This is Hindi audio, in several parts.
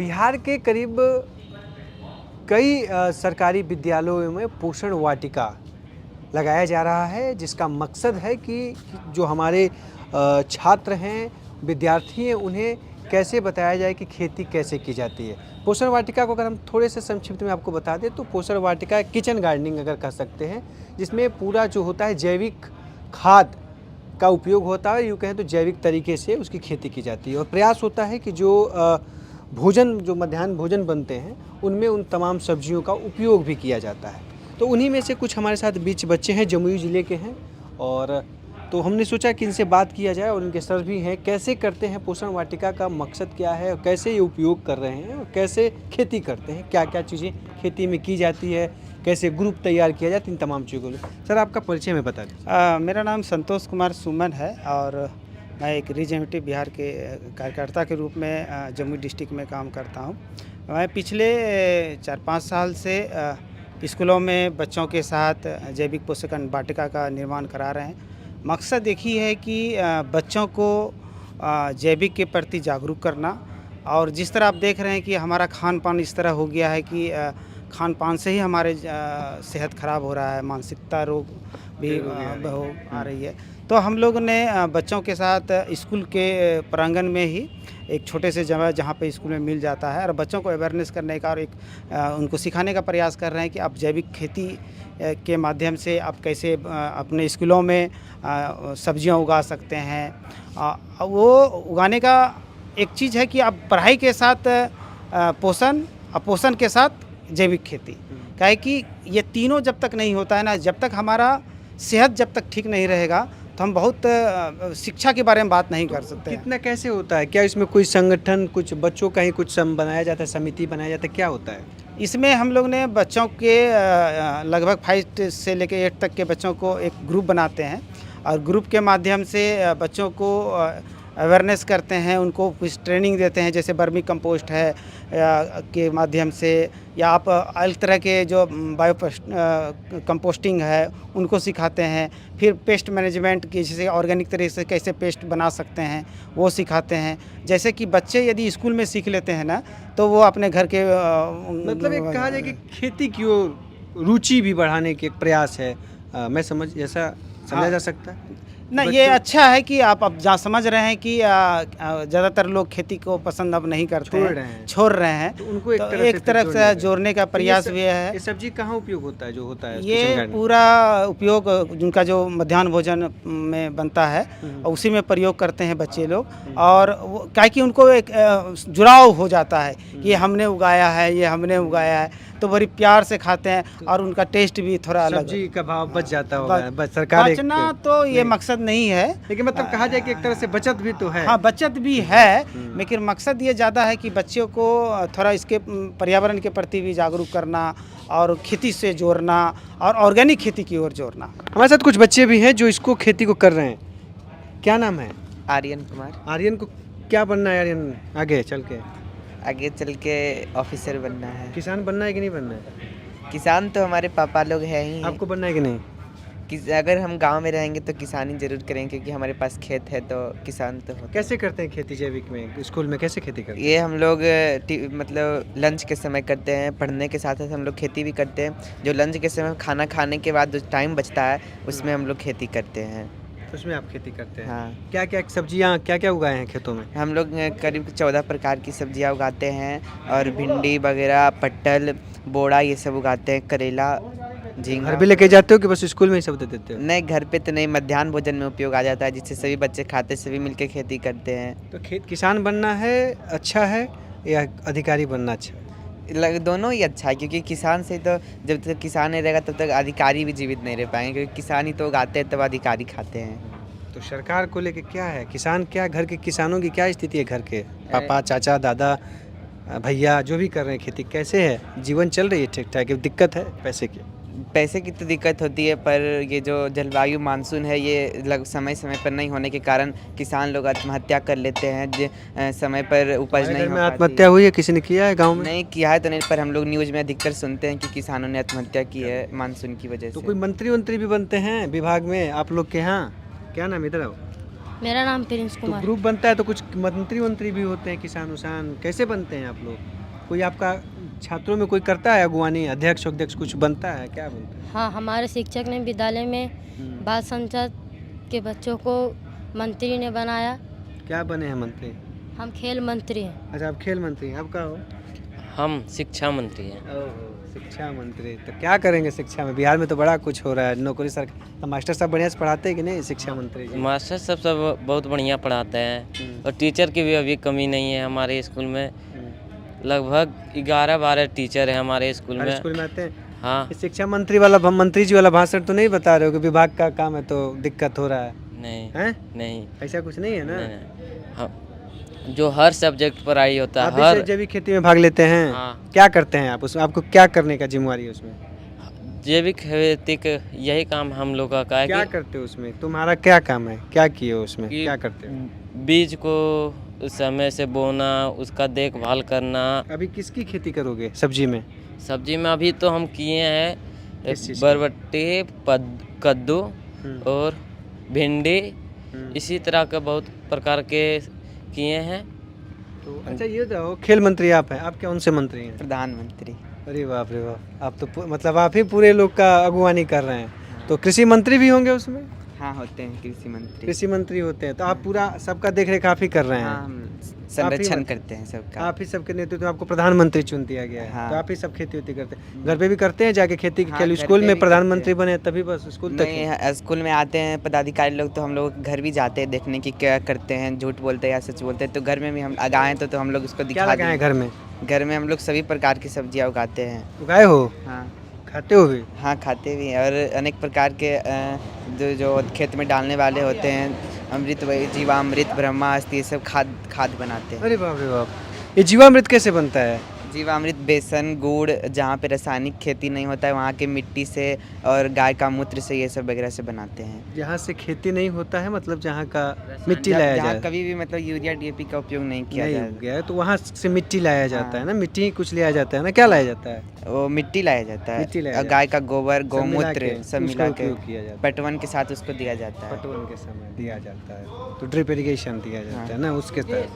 बिहार के करीब कई सरकारी विद्यालयों में पोषण वाटिका लगाया जा रहा है, जिसका मकसद है कि जो हमारे छात्र हैं, विद्यार्थी हैं, उन्हें कैसे बताया जाए कि खेती कैसे की जाती है। पोषण वाटिका को अगर हम थोड़े से संक्षिप्त में आपको बता दें तो पोषण वाटिका किचन गार्डनिंग अगर कह सकते हैं, जिसमें पूरा जो होता है जैविक खाद का उपयोग होता है, यूँ कहें तो जैविक तरीके से उसकी खेती की जाती है। और प्रयास होता है कि जो भोजन जो मध्याह्न भोजन बनते हैं उनमें उन तमाम सब्जियों का उपयोग भी किया जाता है। तो उन्हीं में से कुछ हमारे साथ बीच बच्चे हैं, जमुई ज़िले के हैं, और तो हमने सोचा कि इनसे बात किया जाए। और उनके सर भी हैं, कैसे करते हैं, पोषण वाटिका का मकसद क्या है और कैसे ये उपयोग कर रहे हैं और कैसे खेती करते हैं, क्या क्या चीज़ें खेती में की जाती है, कैसे ग्रुप तैयार किया जाता है, इन तमाम चीज़ों को। सर आपका परिचय में बता दीजिए। मेरा नाम संतोष कुमार सुमन है और मैं एक रिप्रेजेंटेटिव बिहार के कार्यकर्ता के रूप में जमुई डिस्ट्रिक्ट में काम करता हूं। मैं पिछले 4-5 साल से स्कूलों में बच्चों के साथ जैविक पोषण वाटिका का निर्माण करा रहे हैं। मकसद एक ही है कि बच्चों को जैविक के प्रति जागरूक करना। और जिस तरह आप देख रहे हैं कि हमारा खान पान इस तरह हो गया है कि खान पान से ही हमारे सेहत खराब हो रहा है, मानसिकता रोग भी आ रही है। तो हम लोग ने बच्चों के साथ स्कूल के प्रांगण में ही एक छोटे से जगह जहाँ पे स्कूल में मिल जाता है और बच्चों को अवेयरनेस करने का और एक उनको सिखाने का प्रयास कर रहे हैं कि आप जैविक खेती के माध्यम से आप कैसे अपने स्कूलों में सब्जियां उगा सकते हैं। वो उगाने का एक चीज़ है कि आप पढ़ाई के साथ पोषण और पोषण के साथ जैविक खेती, काहे कि ये तीनों जब तक नहीं होता है ना, जब तक हमारा सेहत जब तक ठीक नहीं रहेगा तो हम बहुत शिक्षा के बारे में बात नहीं कर सकते। कितना कैसे होता है, क्या इसमें कोई संगठन, कुछ बच्चों का ही कुछ बनाया जाता है, समिति बनाया जाता है, क्या होता है? इसमें हम लोग ने बच्चों के लगभग 5 से लेकर 8 तक के बच्चों को एक ग्रुप बनाते हैं और ग्रुप के माध्यम से बच्चों को अवेयरनेस करते हैं, उनको कुछ ट्रेनिंग देते हैं, जैसे वर्मी कंपोस्ट है के माध्यम से, या आप अलग तरह के जो बायो कंपोस्टिंग है उनको सिखाते हैं। फिर पेस्ट मैनेजमेंट की, जैसे ऑर्गेनिक तरीके से कैसे पेस्ट बना सकते हैं वो सिखाते हैं। जैसे कि बच्चे यदि स्कूल में सीख लेते हैं ना तो वो अपने घर के मतलब एक कहा जाए कि खेती की ओर रुचि भी बढ़ाने के प्रयास है। मैं ऐसा समझा जा सकता है ना। ये अच्छा है कि आप अब जहाँ समझ रहे हैं कि ज़्यादातर लोग खेती को पसंद अब नहीं करते, छोड़ रहे हैं, तो उनको एक तरफ से जोड़ने का प्रयास भी है। ये सब्जी कहाँ उपयोग होता है, जो होता है ये पूरा उपयोग जिनका जो मध्याह्न भोजन में बनता है और उसी में प्रयोग करते हैं बच्चे लोग। और क्या कि उनको एक जुड़ाव हो जाता है कि ये हमने उगाया है, ये हमने उगाया है, तो बड़ी प्यार से खाते हैं और उनका टेस्ट भी थोड़ा अलग, सब्जी का भाव बच जाता होगा। सरकार बचना तो ये मकसद नहीं है, लेकिन मतलब कहा जाए कि एक तरह से बचत भी तो है। हाँ, बचत भी है, लेकिन मकसद ये ज़्यादा है कि बच्चों को थोड़ा इसके पर्यावरण के प्रति भी जागरूक करना और खेती से जोड़ना और ऑर्गेनिक खेती की ओर जोड़ना। हमारे साथ कुछ बच्चे भी हैं जो इसको खेती को कर रहे हैं। क्या नाम है? आर्यन कुमार। आर्यन को क्या बनना है? आर्यन आगे चल के ऑफिसर बनना है। किसान बनना है कि नहीं बनना है? किसान तो हमारे पापा लोग हैं ही। आपको बनना है कि नहीं? अगर हम गांव में रहेंगे तो किसानी जरूर करेंगे, क्योंकि हमारे पास खेत है तो किसान तो होता है। कैसे करते हैं खेती जैविक में? स्कूल में कैसे खेती करते हैं? ये हम लोग मतलब लंच के समय करते हैं, पढ़ने के साथ साथ हम लोग खेती भी करते हैं। जो लंच के समय खाना खाने के बाद जो टाइम बचता है उसमें हम लोग खेती करते हैं। उसमें आप खेती करते हैं? हाँ। क्या क्या सब्जियाँ क्या क्या उगाए हैं खेतों में? हम लोग करीब 14 प्रकार की सब्जियां उगाते हैं और भिंडी वगैरह, पट्टल, बोड़ा, ये सब उगाते हैं, करेला, झींगा। घर भी लेके जाते हो कि बस स्कूल में ही सब दे देते हो? नहीं, घर पे तो नहीं, मध्याह्न भोजन में उपयोग आ जाता है, जिससे सभी बच्चे खाते, सभी मिलकर खेती करते हैं। तो किसान बनना है अच्छा है या अधिकारी बनना अच्छा है? दोनों ही अच्छा है, क्योंकि किसान से तो जब तक किसान नहीं रहेगा तब तक अधिकारी भी जीवित नहीं रह पाएंगे, क्योंकि किसान ही तो उगाते हैं तब अधिकारी खाते हैं। तो सरकार को लेके क्या है? किसान क्या, घर के किसानों की क्या स्थिति है? घर के पापा, चाचा, दादा, भैया जो भी कर रहे हैं खेती, कैसे है? जीवन चल रही है ठीक ठाक? दिक्कत है पैसे की तो दिक्कत होती है, पर ये जो जलवायु मानसून है ये समय समय पर नहीं होने के कारण किसान लोग आत्महत्या कर लेते हैं। समय पर उपज नहीं हो पाती। आत्महत्या हुई है? किसी ने किया है गांव में? नहीं किया है तो नहीं, पर हम लोग न्यूज़ में अधिकतर सुनते हैं कि किसानों ने आत्महत्या की है मानसून की वजह से। तो कोई मंत्री भी बनते हैं विभाग में आप लोग के यहाँ? क्या नाम, इधर आओ। मेरा नाम प्रिंस तो कुमार। ग्रुप बनता है तो कुछ मंत्री भी होते हैं, किसान उसान कैसे बनते हैं आप लोग? कोई आपका छात्रों में कोई करता है अगुवानी, अध्यक्ष अध्यक्ष कुछ बनता है, क्या बनता है? हाँ, हमारे शिक्षक ने विद्यालय में बाल संसद के बच्चों को मंत्री ने बनाया। क्या बने हैं मंत्री? हम खेल मंत्री हैं। अच्छा, आप खेल मंत्री हैं, आप क्या हो? हम शिक्षा मंत्री हैं। ओहो, शिक्षा मंत्री। तो क्या करेंगे शिक्षा में? बिहार में तो बड़ा कुछ हो रहा है, नौकरी सरकार। तो मास्टर साहब बढ़िया से पढ़ाते हैं कि नहीं शिक्षा मंत्री जी? मास्टर सब बहुत बढ़िया पढ़ाते हैं और टीचर की भी अभी कमी नहीं है हमारे स्कूल में। लगभग 11-12 टीचर हैं हमारे स्कूल हर में। स्कूल में आते हैं? हाँ। ये शिक्षा मंत्री वाला मंत्री जी वाला भाषण तो नहीं बता रहे हो कि विभाग का काम है तो दिक्कत हो रहा है? नहीं हैं? नहीं ऐसा कुछ नहीं है ना? नहीं। हाँ, जो हर सब्जेक्ट पर आई होता आप है हर भी जैविक खेती में भाग लेते हैं? हाँ। क्या करते हैं आप उसमें? आपको क्या करने का जिम्मेवारी है उसमें? जैविक खेती का यही काम हम लोग का है क्या कि करते हो उसमें? तुम्हारा क्या काम है? क्या किए हो उसमें? कि क्या करते हो? बीज को समय से बोना, उसका देखभाल करना। अभी किसकी खेती करोगे सब्जी में? सब्जी में अभी तो हम किए हैं किस चीज़ की? बरबट्टी, कद्दू हम्म, और भिंडी, हम्म। इसी तरह के बहुत प्रकार के किए हैं। तो अच्छा ये बताओ, खेल मंत्री आप हैं, आप कौन से मंत्री हैं? प्रधानमंत्री। अरे बाप रे बाप, आप तो मतलब आप ही पूरे लोग का अगुवानी कर रहे हैं। तो कृषि मंत्री भी होंगे उसमें? हाँ, होते हैं कृषि मंत्री। कृषि मंत्री होते हैं तो आप पूरा सबका देख रेख आप ही कर रहे हैं? हाँ, हम संरक्षण मत- करते हैं सबका। आप ही सबके नेतृत्व में आपको प्रधानमंत्री चुन दिया गया है। हाँ। तो आप ही सब खेती वेती करते हैं? घर पे भी करते हैं जाके खेती? हाँ, खेल घर स्कूल पे में भी प्रधानमंत्री करते बने तभी बस स्कूल तक ही? नहीं, स्कूल में आते हैं पदाधिकारी लोग तो हम लोग घर भी जाते हैं देखने की क्या करते हैं, झूठ बोलते हैं या सच बोलते हैं। तो घर में भी हम लगाएं तो हम लोग उसको क्या दिखा लगाए हैं दें। घर में? घर में हम लोग सभी प्रकार की सब्जियां उगाते हैं। उगाए हो? हाँ खाते हो भी? हाँ, खाते भी हैं। और अनेक प्रकार के जो खेत में डालने वाले होते हैं, अमृत, जीवामृत, ब्रह्मास्त्र, ये सब खाद बनाते हैं। अरे बाप रे बाप, ये जीवामृत कैसे बनता है? जीवामृत बेसन, गुड़, जहाँ पे रासायनिक खेती नहीं होता है वहाँ के मिट्टी से और गाय का मूत्र से ये सब वगैरह से बनाते हैं। जहाँ से खेती नहीं होता है, मतलब जहाँ का मिट्टी लाया जहाँ जाए? कभी भी मतलब यूरिया DAP का उपयोग नहीं किया नहीं जाए, हो गया है तो वहाँ से मिट्टी लाया जाता हाँ। है ना? मिट्टी ही कुछ लिया जाता है ना? क्या लाया जाता है? वो मिट्टी लाया जाता मिट्टी है लाया और जाता गाय का गोबर, सब मिला गौमूत्र के सब उसका मिला के उपयोग किया जाता है। पटवन के साथ उसको दिया जाता है। पटवन के समय दिया जाता है तो ड्रिप इरिगेशन दिया जाता हाँ। है ना, उसके तहत।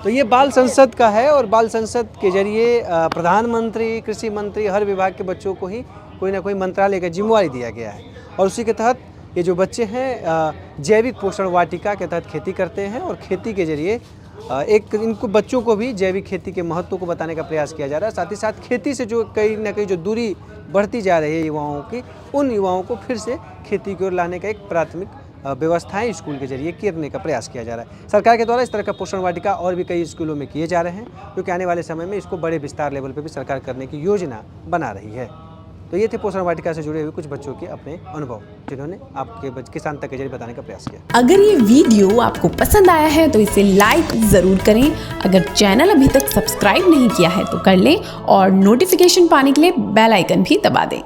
तो ये बाल संसद का है और बाल संसद के जरिए प्रधानमंत्री, कृषि मंत्री, हर विभाग के बच्चों को ही कोई ना कोई मंत्रालय का जिम्मेवारी दिया गया है। और उसी के तहत ये जो बच्चे हैं जैविक पोषण वाटिका के तहत खेती करते हैं और खेती के जरिए एक इनको बच्चों को भी जैविक खेती के महत्व को बताने का प्रयास किया जा रहा है। साथ ही साथ खेती से जो कहीं ना कहीं जो दूरी बढ़ती जा रही है युवाओं की, उन युवाओं को फिर से खेती की ओर लाने का एक प्राथमिक व्यवस्थाएं स्कूल के जरिए करने का प्रयास किया जा रहा है। सरकार के द्वारा इस तरह का पोषण वाटिका और भी कई स्कूलों में किए जा रहे हैं, क्योंकि आने वाले समय में इसको बड़े विस्तार लेवल पर भी सरकार करने की योजना बना रही है। तो ये थे पोषण वाटिका से जुड़े हुए कुछ बच्चों के अपने अनुभव, जिन्होंने आपके किसान तक के जरिए बताने का प्रयास किया। अगर ये वीडियो आपको पसंद आया है तो इसे लाइक ज़रूर करें। अगर चैनल अभी तक सब्सक्राइब नहीं किया है तो कर लें और नोटिफिकेशन पाने के लिए बेल आइकन भी दबा दें।